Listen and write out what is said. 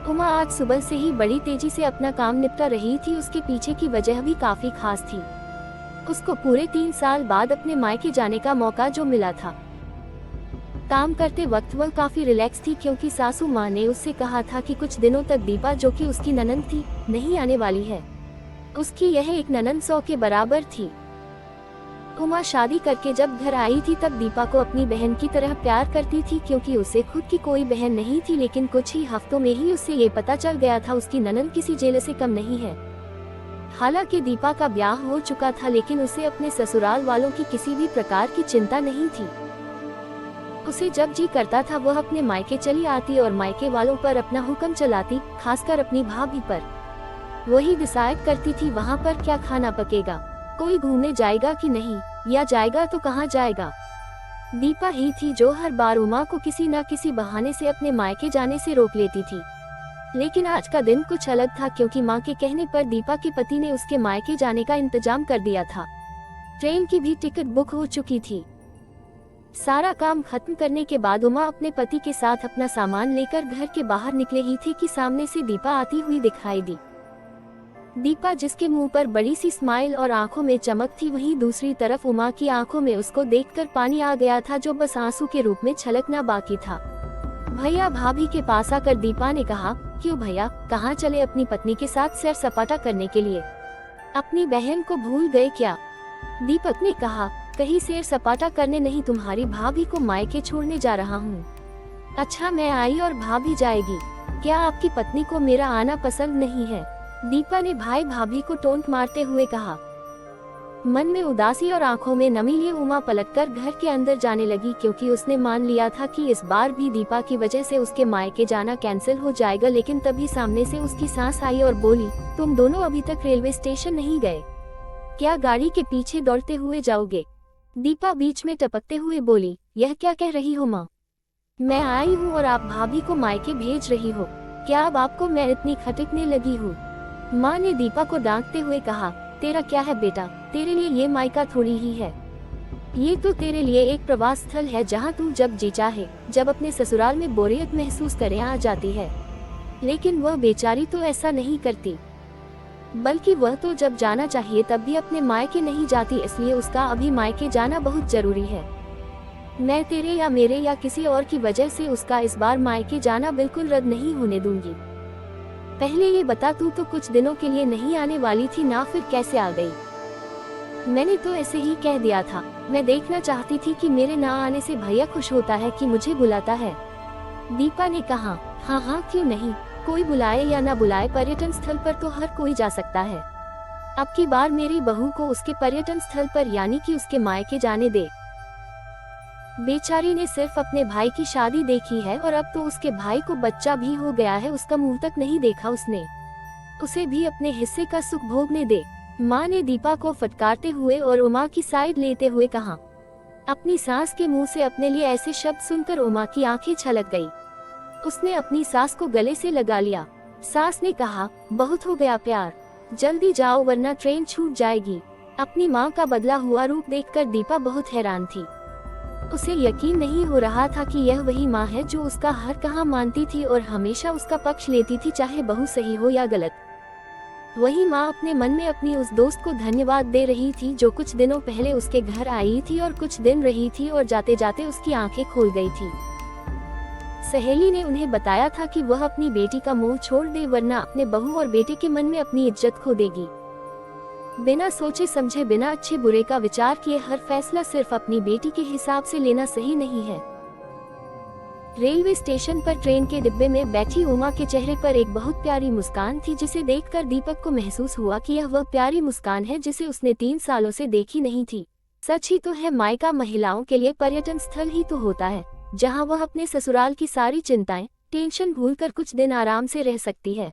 उमा आज सुबह से ही बड़ी तेजी से अपना काम निपटा रही थी। उसके पीछे की वजह भी काफी खास थी। उसको पूरे 3 साल बाद अपने मायके जाने का मौका जो मिला था। काम करते वक्त वह काफी रिलैक्स थी क्योंकि सासू माँ ने उससे कहा था कि कुछ दिनों तक दीपा, जो कि उसकी ननंद थी, नहीं आने वाली है। उसकी यह एक ननंद 100 के बराबर थी। उमा शादी करके जब घर आई थी तब दीपा को अपनी बहन की तरह प्यार करती थी क्योंकि उसे खुद की कोई बहन नहीं थी। लेकिन कुछ ही हफ्तों में ही उससे ये पता चल गया था उसकी ननंद किसी जेल से कम नहीं है। हालांकि दीपा का ब्याह हो चुका था लेकिन उसे अपने ससुराल वालों की किसी भी प्रकार की चिंता नहीं थी। उसे जब जी करता था वह अपने मायके चली आती और मायके वालों पर अपना हुक्म चलाती, खासकर अपनी भाभी पर। वही डिसाइड करती थी वहाँ पर क्या खाना पकेगा, कोई घूमने जाएगा कि नहीं, या जाएगा तो कहाँ जाएगा। दीपा ही थी जो हर बार उमा को किसी न किसी बहाने से अपने मायके जाने से रोक लेती थी। लेकिन आज का दिन कुछ अलग था क्योंकि माँ के कहने पर दीपा के पति ने उसके मायके जाने का इंतजाम कर दिया था। ट्रेन की भी टिकट बुक हो चुकी थी। सारा काम खत्म करने के बाद उमा अपने पति के साथ अपना सामान लेकर घर के बाहर निकले ही थी कि सामने से दीपा आती हुई दिखाई दी। दीपा जिसके मुंह पर बड़ी सी स्माइल और आंखों में चमक थी, वहीं दूसरी तरफ उमा की आंखों में उसको देखकर पानी आ गया था जो बस आंसू के रूप में छलकना बाकी था। भैया भाभी के पास आकर दीपा ने कहा, क्यों भैया, कहाँ चले अपनी पत्नी के साथ सैर सपाटा करने के लिए? अपनी बहन को भूल गए क्या? दीपक ने कहा, कहीं सैर सपाटा करने नहीं, तुम्हारी भाभी को मायके छोड़ने जा रहा हूँ। अच्छा, मैं आई और भाभी जाएगी, क्या आपकी पत्नी को मेरा आना पसंद नहीं है? दीपा ने भाई भाभी को टोंट मारते हुए कहा। मन में उदासी और आंखों में नमी लिए उमा पलटकर घर के अंदर जाने लगी क्योंकि उसने मान लिया था कि इस बार भी दीपा की वजह से उसके मायके जाना कैंसिल हो जाएगा। लेकिन तभी सामने से उसकी सास आई और बोली, तुम दोनों अभी तक रेलवे स्टेशन नहीं गए क्या? गाड़ी के पीछे दौड़ते हुए जाओगे? दीपा बीच में टपकते हुए बोली, यह क्या कह रही हो माँ? मैं आई हूँ और आप भाभी को मायके भेज रही हो, क्या अब आपको मैं इतनी खटकने लगी हूँ? माँ ने दीपा को डांटते हुए कहा, तेरा क्या है बेटा, तेरे लिए ये मायका थोड़ी ही है, ये तो तेरे लिए एक प्रवास स्थल है जहाँ तू जब जी चाहे, जब अपने ससुराल में बोरियत महसूस करे आ जाती है। लेकिन वह बेचारी तो ऐसा नहीं करती, बल्कि वह तो जब जाना चाहिए तब भी अपने मायके नहीं जाती, इसलिए उसका अभी मायके जाना बहुत जरूरी है। मैं तेरे या मेरे या किसी और की वजह से उसका इस बार मायके जाना बिल्कुल रद्द नहीं होने दूंगी। पहले ये बता, तू तो कुछ दिनों के लिए नहीं आने वाली थी ना, फिर कैसे आ गई? मैंने तो ऐसे ही कह दिया था, मैं देखना चाहती थी कि मेरे ना आने से भैया खुश होता है कि मुझे बुलाता है। दीपा ने कहा, हाँ हाँ क्यों नहीं, कोई बुलाए या ना बुलाए, पर्यटन स्थल पर तो हर कोई जा सकता है। अब की बार मेरी बहू को उसके पर्यटन स्थल पर यानी कि उसके मायके जाने दे। बेचारी ने सिर्फ अपने भाई की शादी देखी है और अब तो उसके भाई को बच्चा भी हो गया है, उसका मुंह तक नहीं देखा उसने, उसे भी अपने हिस्से का सुख भोगने दे। माँ ने दीपा को फटकारते हुए और उमा की साइड लेते हुए कहा। अपनी सास के मुंह से अपने लिए ऐसे शब्द सुनकर उमा की आंखें छलक गई। उसने अपनी सास को गले से लगा लिया। सास ने कहा, बहुत हो गया प्यार, जल्दी जाओ वरना ट्रेन छूट जाएगी। अपनी माँ का बदला हुआ रूप देखकर दीपा बहुत हैरान थी। उसे यकीन नहीं हो रहा था कि यह वही माँ है जो उसका हर कहा मानती थी और हमेशा उसका पक्ष लेती थी, चाहे बहू सही हो या गलत। वही माँ अपने मन में अपनी उस दोस्त को धन्यवाद दे रही थी जो कुछ दिनों पहले उसके घर आई थी और कुछ दिन रही थी और जाते जाते उसकी आंखें खोल गई थी। सहेली ने उन्हें बताया था कि वह अपनी बेटी का मुंह छोड़ दे वरना अपने बहू और बेटे के मन में अपनी इज्जत खो देगी। बिना सोचे समझे, बिना अच्छे बुरे का विचार किए हर फैसला सिर्फ अपनी बेटी के हिसाब से लेना सही नहीं है। रेलवे स्टेशन पर ट्रेन के डिब्बे में बैठी उमा के चेहरे पर एक बहुत प्यारी मुस्कान थी जिसे देखकर दीपक को महसूस हुआ कि यह वह प्यारी मुस्कान है जिसे उसने 3 सालों से देखी नहीं थी। सच ही तो है, मायका महिलाओं के लिए पर्यटन स्थल ही तो होता है जहां वह अपने ससुराल की सारी चिंताएं, टेंशन भूलकर कुछ दिन आराम से रह सकती है।